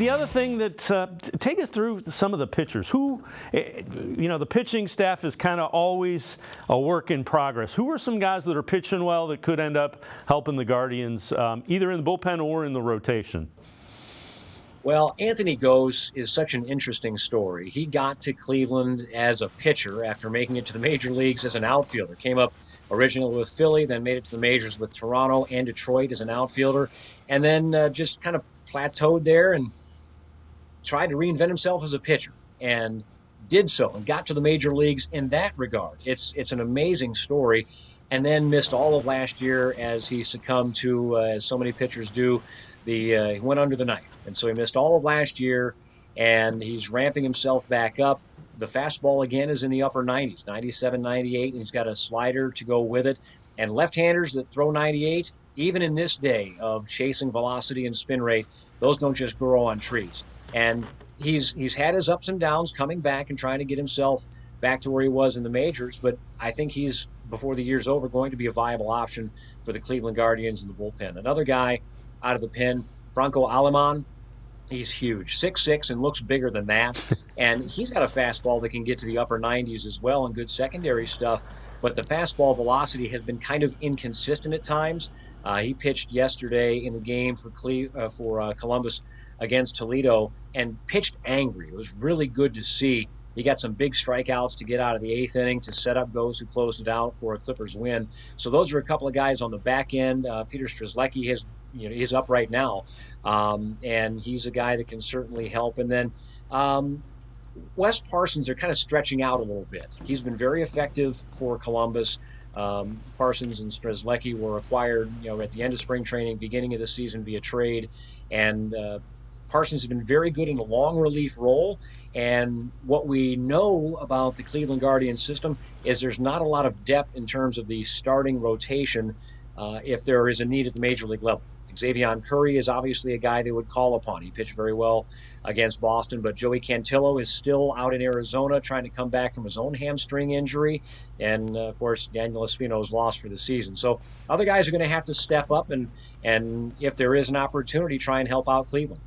The other thing that take us through some of the pitchers. The pitching staff is kind of always a work in progress. Who are some guys that are pitching well that could end up helping the Guardians, either in the bullpen or in the rotation? Well, Anthony Gose is such an interesting story. He got to Cleveland as a pitcher after making it to the major leagues as an outfielder. Came up originally with Philly, then made it to the majors with Toronto and Detroit as an outfielder, and then just kind of plateaued there and tried to reinvent himself as a pitcher and did so and got to the major leagues in that regard. It's an amazing story, and then missed all of last year as he succumbed to, as so many pitchers do, he went under the knife. And so he missed all of last year, and he's ramping himself back up. The fastball again is in the upper 90s, 97, 98, and he's got a slider to go with it. And left-handers that throw 98, even in this day of chasing velocity and spin rate, those don't just grow on trees. And he's had his ups and downs coming back and trying to get himself back to where he was in the majors, but I think he's, before the year's over, going to be a viable option for the Cleveland Guardians in the bullpen. Another guy out of the pen, Franco Aleman. He's huge, 6'6", and looks bigger than that. And he's got a fastball that can get to the upper 90s as well, and good secondary stuff. But the fastball velocity has been kind of inconsistent at times. He pitched yesterday in the game for Columbus against Toledo and pitched angry. It was really good to see. He got some big strikeouts to get out of the eighth inning to set up Gose, who closed it out for a Clippers win. So those are a couple of guys on the back end. Peter Strzelecki he's up right now, and he's a guy that can certainly help. And then Wes Parsons are kind of stretching out a little bit. He's been very effective for Columbus. Parsons and Strzelecki were acquired, at the end of spring training, beginning of the season via trade, and Parsons has been very good in a long relief role. And what we know about the Cleveland Guardians system is there's not a lot of depth in terms of the starting rotation if there is a need at the major league level. Xavier Curry is obviously a guy they would call upon. He pitched very well against Boston, but Joey Cantillo is still out in Arizona trying to come back from his own hamstring injury. And, of course, Daniel Espino is lost for the season. So other guys are going to have to step up and if there is an opportunity, try and help out Cleveland.